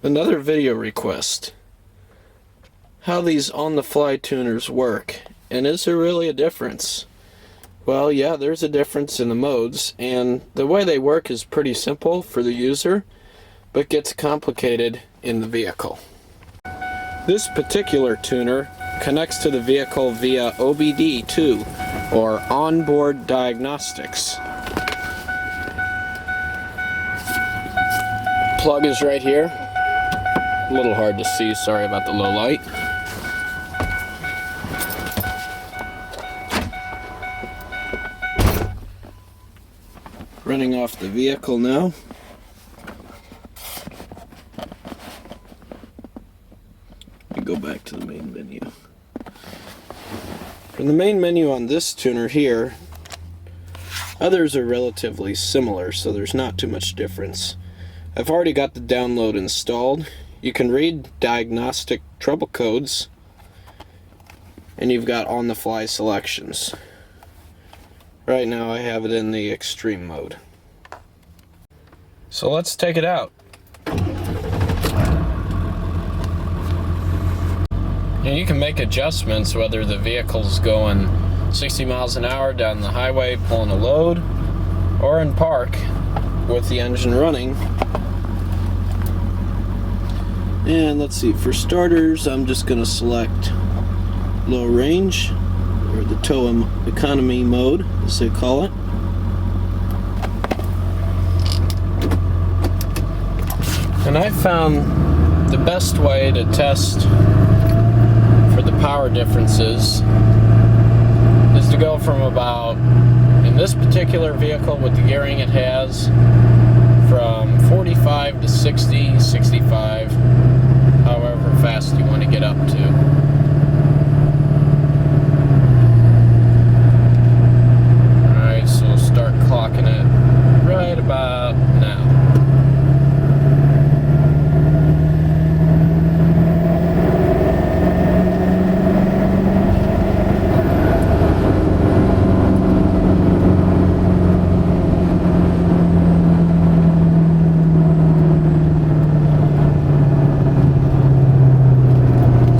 Another video request. How these on-the-fly tuners work, and is there really a difference? Well, yeah, there's a difference in the modes, and the way they work is pretty simple for the user, but gets complicated in the vehicle. This particular tuner connects to the vehicle via OBD2, or onboard diagnostics. Plug is right here. A little hard to see, sorry about the low light. Running off the vehicle now. Let me go back to the main menu. From the main menu on this tuner here, others are relatively similar, so there's not too much difference. I've already got the download installed. You can read diagnostic trouble codes, and you've got on-the-fly selections. Right now I have it in the extreme mode. So let's take it out. And you can make adjustments whether the vehicle's going 60 miles an hour down the highway pulling a load, or in park with the engine running. And let's see, for starters, I'm just going to select low range, or the tow economy mode, as they call it. And I found the best way to test for the power differences is to go from about, in this particular vehicle with the gearing it has, from 45 to 60, 65, however fast you want to get up to. Start clocking it right about now.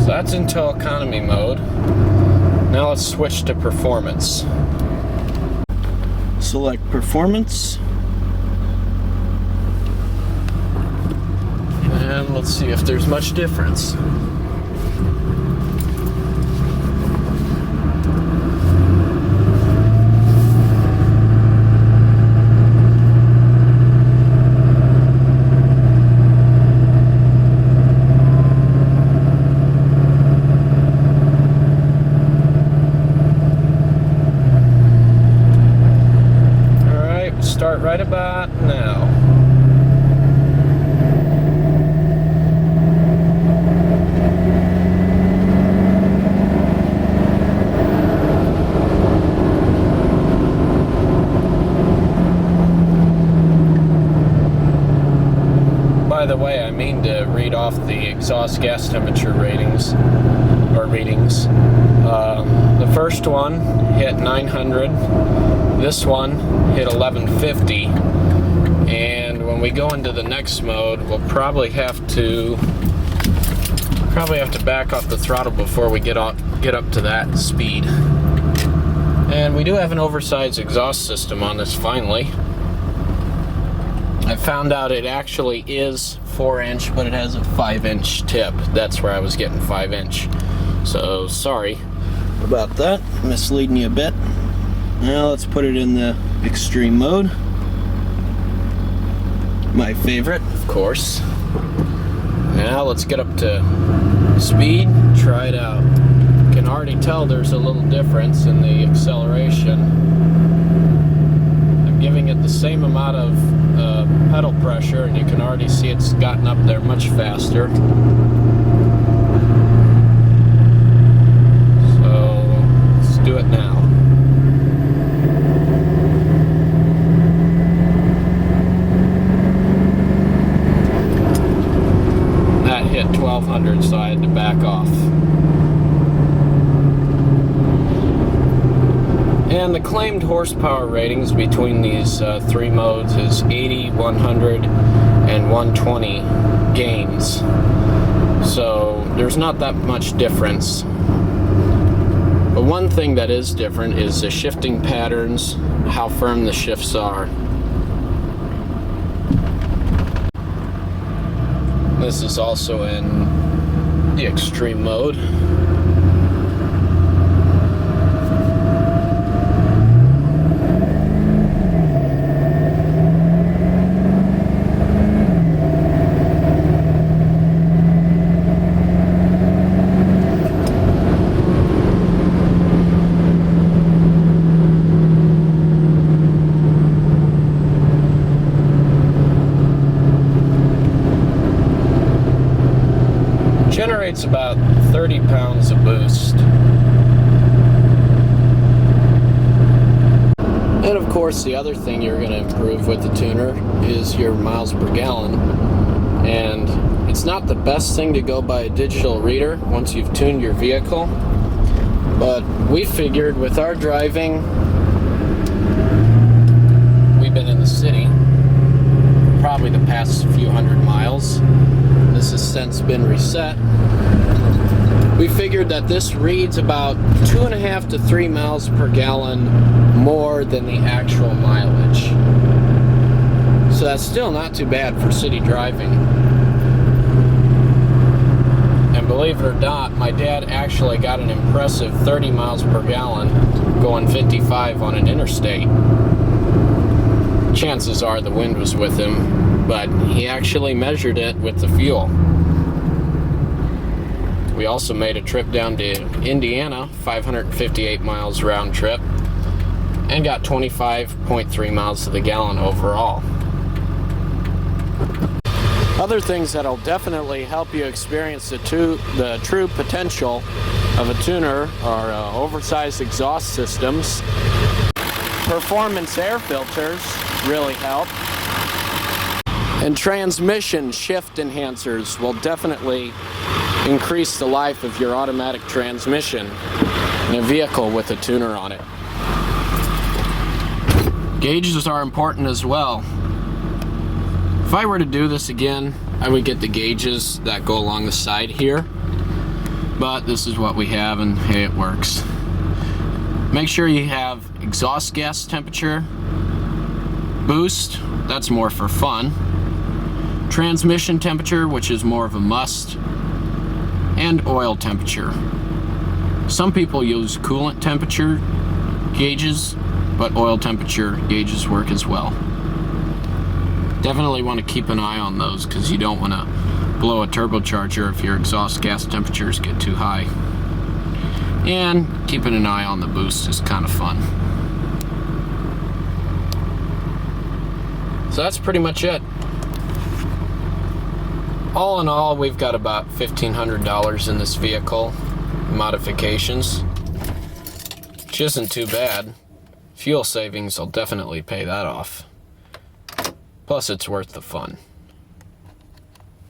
So that's into economy mode. Now let's switch to performance. Select performance, and let's see if there's much difference. Start right about now. By the way, I mean to read off the exhaust gas temperature readings. The first one hit 900. This one hit 1150, and when we go into the next mode, we'll probably have to back off the throttle before we get up to that speed. And we do have an oversized exhaust system on this finally. I found out it actually is 4-inch, but it has a 5-inch tip. That's where I was getting 5-inch. So sorry about that, misleading you a bit. Now let's put it in the extreme mode. My favorite, of course. Now let's get up to speed, try it out. You can already tell there's a little difference in the acceleration. I'm giving it the same amount of pedal pressure, and you can already see it's gotten up there much faster. So let's do it now. Hit 1200, so I had to back off. And the claimed horsepower ratings between these three modes is 80, 100, and 120 gains. So there's not that much difference. But one thing that is different is the shifting patterns, how firm the shifts are. This is also in the extreme mode. Generates about 30 pounds of boost. And of course, the other thing you're going to improve with the tuner is your miles per gallon. And it's not the best thing to go by a digital reader once you've tuned your vehicle, but we figured with our driving, we've been in the city probably the past few hundred miles. This has since been reset. We figured that this reads about 2.5 to 3 miles per gallon more than the actual mileage. So that's still not too bad for city driving. And believe it or not, my dad actually got an impressive 30 miles per gallon going 55 on an interstate. Chances are the wind was with him, but he actually measured it with the fuel. We also made a trip down to Indiana, 558 miles round trip, and got 25.3 miles to the gallon overall. Other things that'll definitely help you experience the true potential of a tuner are oversized exhaust systems. Performance air filters really help. And transmission shift enhancers will definitely increase the life of your automatic transmission in a vehicle with a tuner on it. Gauges are important as well. If I were to do this again, I would get the gauges that go along the side here, but this is what we have, and hey, it works. Make sure you have exhaust gas temperature, boost, that's more for fun, transmission temperature, which is more of a must, and oil temperature. Some people use coolant temperature gauges, but oil temperature gauges work as well. Definitely want to keep an eye on those because you don't want to blow a turbocharger if your exhaust gas temperatures get too high. And keeping an eye on the boost is kind of fun. So that's pretty much it. All in all, we've got about $1,500 in this vehicle, modifications, which isn't too bad. Fuel savings will definitely pay that off. Plus, it's worth the fun.